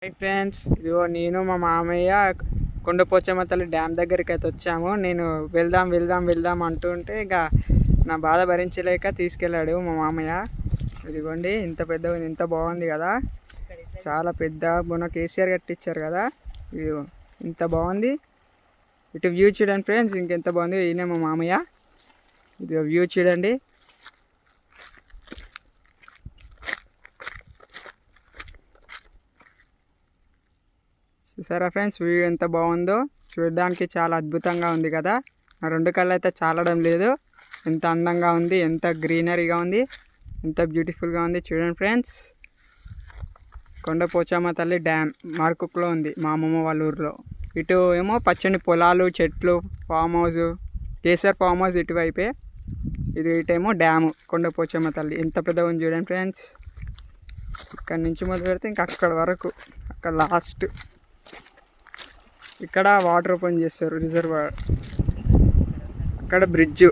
Hi friends, ఇదిగో నేను మా మామయ్య కొండపోచమ్మ తల్లి డ్యామ్ దగ్గరికి అయితే వచ్చాము. నేను వెళ్దాం వెళ్దాం వెళ్దాం అంటుంటే ఇక నా బాధ భరించలేక తీసుకెళ్ళాడు మా మామయ్య. ఇదిగోండి, ఇంత పెద్ద ఇంత బాగుంది కదా, చాలా పెద్ద మొన్న కేసీఆర్ కట్టించారు కదా. ఇది ఇంత బాగుంది. ఇటు వ్యూ చూడండి ఫ్రెండ్స్, ఇంకెంత బాగుంది. ఈయన మా మామయ్య. ఇది వ్యూ చూడండి. చూసారా ఫ్రెండ్స్, వ్యూ ఎంత బాగుందో. చూడడానికి చాలా అద్భుతంగా ఉంది కదా. నా రెండు కళ్ళు అయితే చాలడం లేదు. ఎంత అందంగా ఉంది, ఎంత గ్రీనరీగా ఉంది, ఎంత బ్యూటిఫుల్గా ఉంది. చూడండి ఫ్రెండ్స్, కొండపోచమ్మ తల్లి డ్యామ్ మార్కుక్లో ఉంది, మా అమ్మమ్మ వాళ్ళ ఊరిలో. ఇటు ఏమో పచ్చని పొలాలు, చెట్లు, farm house, KCR farm house ఇటువైపే. ఇటేమో డ్యాము కొండపోచమ్మ తల్లి. ఎంత పెద్దగా ఉంది చూడండి ఫ్రెండ్స్. ఇక్కడ నుంచి మొదలు పెడితే ఇంకా అక్కడ వరకు, అక్కడ లాస్ట్. ఇక్కడ వాటర్ ఓపెన్ చేస్తారు, రిజర్వాయర్. అక్కడ బ్రిడ్జ్,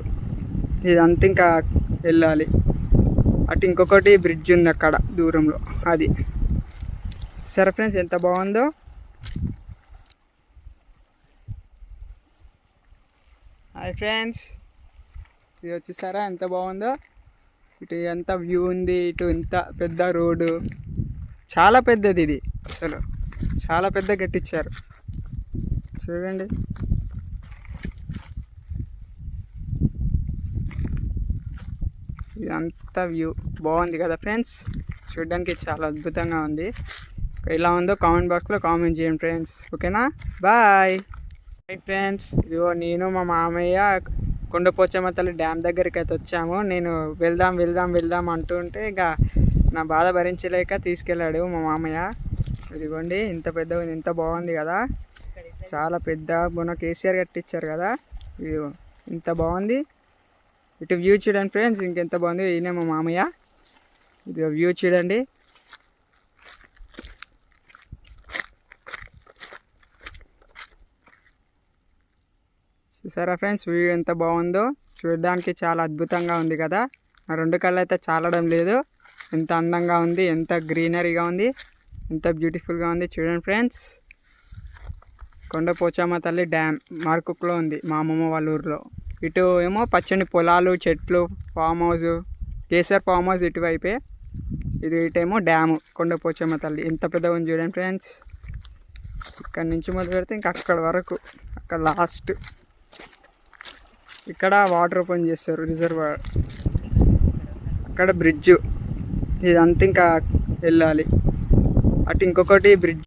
ఇదంతా ఇంకా వెళ్ళాలి. అటు ఇంకొకటి బ్రిడ్జ్ ఉంది అక్కడ దూరంలో, అది. సరే ఫ్రెండ్స్, ఎంత బాగుందో. హాయ్ ఫ్రెండ్స్, ఇది వచ్చేసారా ఎంత బాగుందో. ఇటు ఎంత వ్యూ ఉంది, ఇటు ఇంత పెద్ద రోడ్డు, చాలా పెద్దది ఇది. అసలు చాలా పెద్ద కట్టించారు చూడండి. ఇదంతా వ్యూ బాగుంది కదా ఫ్రెండ్స్, చూడడానికి చాలా అద్భుతంగా ఉంది. ఎలా ఉందో కామెంట్ బాక్స్లో కామెంట్ చేయండి ఫ్రెండ్స్, ఓకేనా? బాయ్. హాయ్ ఫ్రెండ్స్, ఇదిగో నేను మా మామయ్య కొండపోచమ్మ తల్లి డ్యామ్ దగ్గరికి అయితే వచ్చాము. నేను వెళ్దాం వెళ్దాం వెళ్దాం అంటుంటే ఇక నా బాధ భరించలేక తీసుకెళ్ళాడు మా మామయ్య. ఇదిగోండి, ఇంత పెద్ద ఇంత బాగుంది కదా, చాలా పెద్ద మొన్న కేసీఆర్ కట్టించారు కదా. ఇది ఇంత బాగుంది. ఇటు వ్యూ చూడండి ఫ్రెండ్స్, ఇంకెంత బాగుంది. ఈయన మా మామయ్య. ఇది వ్యూ చూడండి. చూసారా ఫ్రెండ్స్, వ్యూ ఎంత బాగుందో. చూడడానికి చాలా అద్భుతంగా ఉంది కదా. నా రెండు కళ్ళు అయితే చాలడం లేదు. ఎంత అందంగా ఉంది, ఎంత గ్రీనరీగా ఉంది, ఎంత బ్యూటిఫుల్గా ఉంది. చూడండి ఫ్రెండ్స్, కొండపోచమ్మ తల్లి డ్యామ్ మార్కుక్లో ఉంది, మా అమ్మమ్మ వాళ్ళ ఊరిలో. ఇటు ఏమో పచ్చని పొలాలు, చెట్లు, farm house, KCR farm house ఇటువైపే. ఇటేమో డ్యాము కొండపోచమ్మ తల్లి. ఎంత పెద్దగా ఉంది చూడండి ఫ్రెండ్స్. ఇక్కడ నుంచి మొదలు పెడితే ఇంకా అక్కడ వరకు, అక్కడ లాస్ట్. ఇక్కడ వాటర్ ఓపెన్ చేస్తారు, రిజర్వాయర్. అక్కడ బ్రిడ్జ్, ఇదంతా ఇంకా వెళ్ళాలి. అటు ఇంకొకటి బ్రిడ్జ్